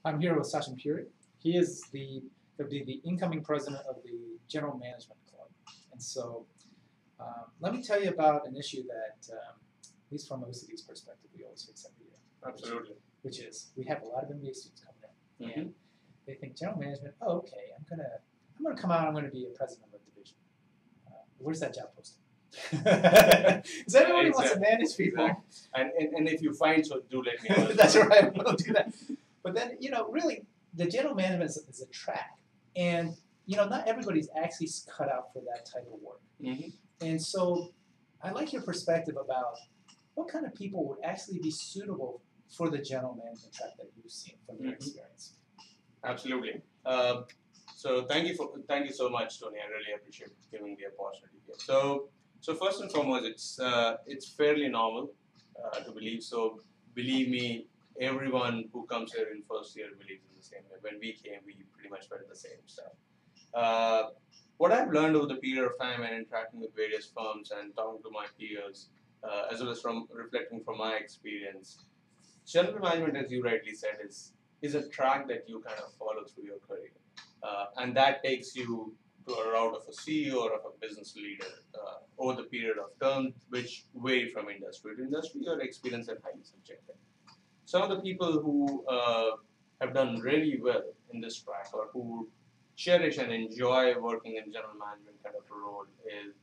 I'm here with Sachin Puri. He is the incoming president of the General Management Club. And so let me tell you about an issue that, at least from OCD's perspective, we always face every year. Absolutely. Which is we have a lot of MBA students coming in, and they think general management. Oh, okay, I'm gonna come out. I'm gonna be a president of a division. Where's that job posting? Because everybody wants to manage people. Exactly. And if you find so, do let me know. That's right. We'll do that. But then really, the general management is a track, and not everybody's actually cut out for that type of work. And so, I like your perspective about what kind of people would actually be suitable for the general management track that you've seen from your experience. Absolutely. So thank you so much, Tony. I really appreciate giving the opportunity here. So first and foremost, it's fairly normal to believe. So believe me, everyone who comes here in first year believes in the same way. When we came, we pretty much felt the same stuff. What I've learned over the period of time and interacting with various firms and talking to my peers, as well as from reflecting from my experience, general management, as you rightly said, is a track that you kind of follow through your career. And that takes you to a route of a CEO or of a business leader over the period of term, which vary from industry to industry. Your experience is highly subjective. Some of the people who have done really well in this track or who cherish and enjoy working in general management kind of a role is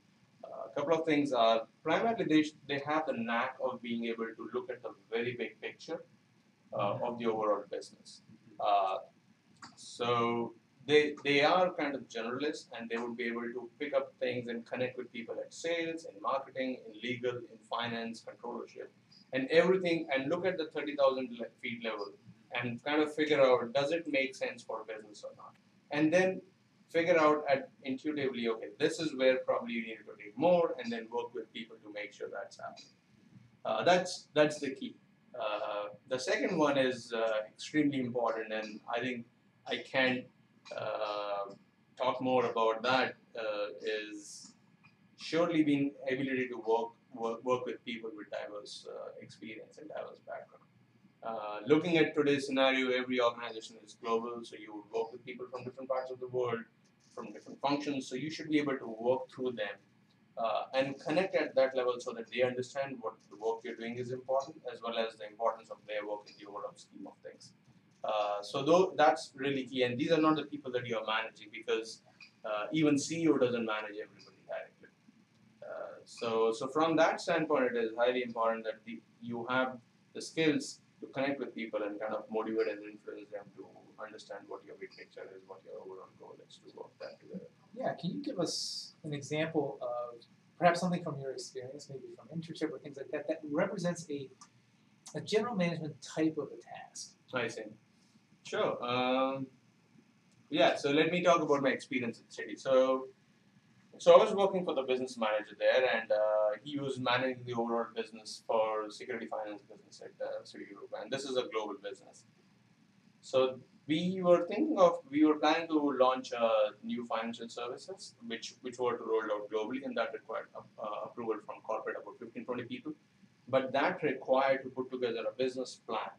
a couple of things are primarily they have the knack of being able to look at the very big picture of the overall business. So they are kind of generalists, and they would be able to pick up things and connect with people at sales, in marketing, in legal, in finance, controllership, and everything, and look at the 30,000 feet level and kind of figure out, does it make sense for business or not? And then figure out intuitively, okay, this is where probably you need to take more, and then work with people to make sure that's happening. That's the key. The second one is extremely important, and I think I can't talk more about that, is surely being ability to work with people with diverse experience and diverse background. Looking at today's scenario, every organization is global, so you would work with people from different parts of the world, from different functions, so you should be able to work through them and connect at that level so that they understand what the work you're doing is important, as well as the importance of their work in the overall scheme of things. So that's really key, and these are not the people that you're managing, because even CEO doesn't manage everybody directly. So from that standpoint, it is highly important that you have the skills to connect with people and kind of motivate and influence them to understand what your big picture is, what your overall goal is, to work that together. Yeah, can you give us an example of perhaps something from your experience, maybe from internship or things like that, that represents a general management type of a task? I see. Sure. Yeah, so let me talk about my experience at Citi. So I was working for the business manager there, and he was managing the overall business for security finance business at Citigroup, and this is a global business. So we were planning to launch new financial services, which were to roll out globally, and that required approval from corporate, about 15-20 people. But that required to put together a business plan,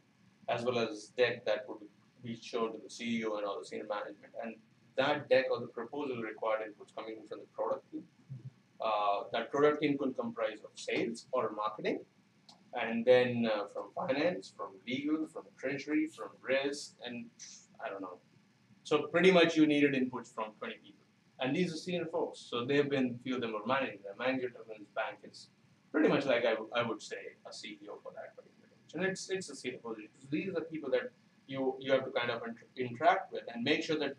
as well as deck that would be shown to the CEO and all the senior management. And that deck or the proposal required inputs coming from the product team. That product team could comprise of sales or marketing, and then from finance, from legal, from treasury, from risk, and I don't know. So pretty much you needed inputs from 20 people. And these are senior folks. So few of them are managing. The manager of the bank is pretty much like I would say a CEO for that particular branch. And it's a senior position. So these are the people that you have to kind of interact with and make sure that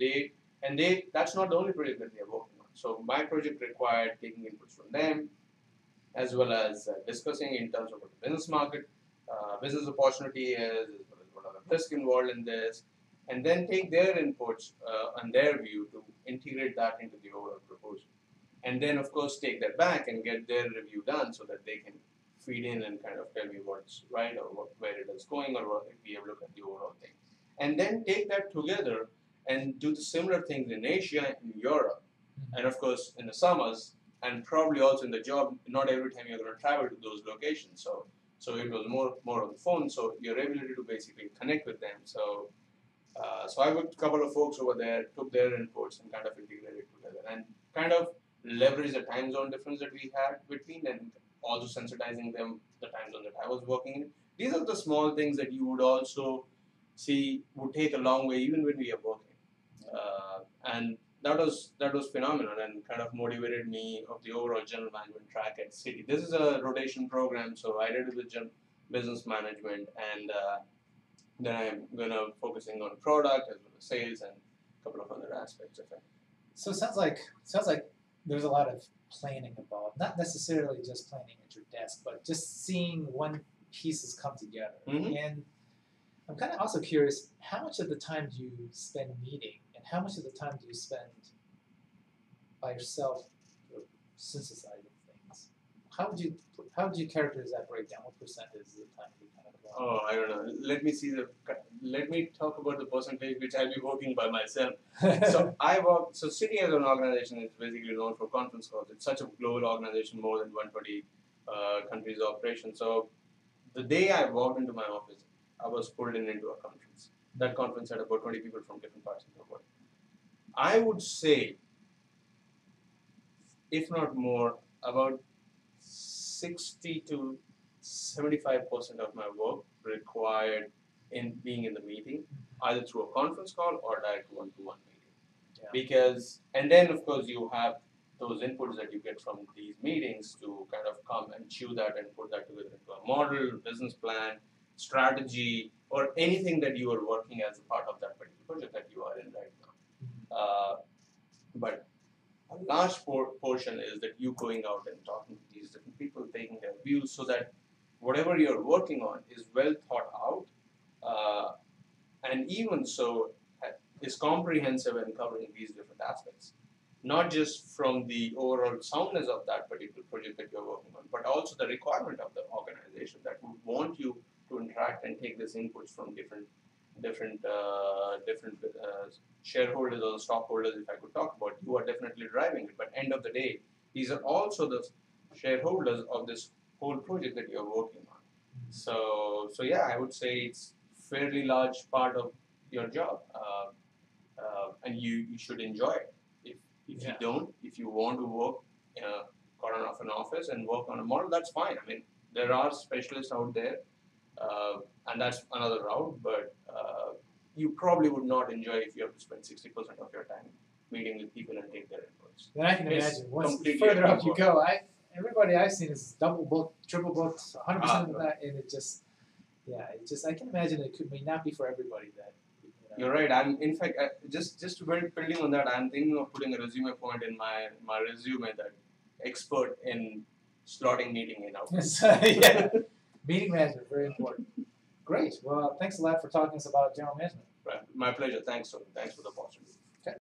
that's not the only project that they are working on. So my project required taking inputs from them, as well as discussing in terms of what the business market, business opportunity is, as well as what are the risks involved in this, and then take their inputs and their view to integrate that into the overall proposal. And then, of course, take that back and get their review done so that they can feed in and kind of tell me what's right or where it is going, or if we have looked at the overall thing. And then take that together and do the similar things in Asia, in Europe, and of course in the summers, and probably also in the job. Not every time you're going to travel to those locations, so it was more on the phone. So your ability to basically connect with them. So So I worked with a couple of folks over there, took their inputs and kind of integrated it together and kind of leveraged the time zone difference that we had between and also sensitizing them the time zone that I was working in. These are the small things that you would also see would take a long way even when we are working. And that was phenomenal and kind of motivated me of the overall general management track at Citi. This is a rotation program, so I did it with business management and then I'm gonna focusing on product as well as sales and a couple of other aspects of it. So it sounds like there's a lot of planning involved. Not necessarily just planning at your desk, but just seeing when pieces come together. Mm-hmm. And I'm kind of also curious, how much of the time do you spend meeting, and how much of the time do you spend by yourself synthesizing things? How would you characterize that breakdown? What percentage is the time you kind of go? Oh, I don't know. Let me talk about the percentage which I'll be working by myself. So so Citi as an organization is basically known for conference calls. It's such a global organization, more than 120 countries of operation. So the day I walked into my office, I was pulled into a conference. That conference had about 20 people from different parts of the world. I would say, if not more, about 60 to 75% of my work required in being in the meeting, either through a conference call or direct one-to-one meeting. Yeah. Because, and then of course you have those inputs that you get from these meetings to kind of come and chew that and put that together into a model, business plan, strategy, or anything that you are working as a part of that particular project that you are in right now. But a large portion is that you going out and talking to these different people, taking their views, so that whatever you're working on is well thought out, and even so is comprehensive in covering these different aspects. Not just from the overall soundness of that particular project that you're working on, but also the requirement of the organization that would want you to interact and take these inputs from different shareholders or stockholders, if I could talk about, who are definitely driving it. But end of the day, these are also the shareholders of this whole project that you're working on. So yeah, I would say it's fairly large part of your job, and you should enjoy it. If you don't, if you want to work in a corner of an office and work on a model, that's fine. I mean, there are specialists out there, and that's another route, but you probably would not enjoy if you have to spend 60% of your time meeting with people and take their inputs. Then I can imagine, once further up you go, everybody I've seen is double booked, triple booked, 100% of that, and I can imagine it may not be for everybody that. You're right. In fact, just building on that, I'm thinking of putting a resume point in my resume that expert in slotting meeting in hours. Yeah, meeting management, very important. Great. Well, thanks a lot for talking to us about general management. Right. My pleasure. Thanks for the opportunity.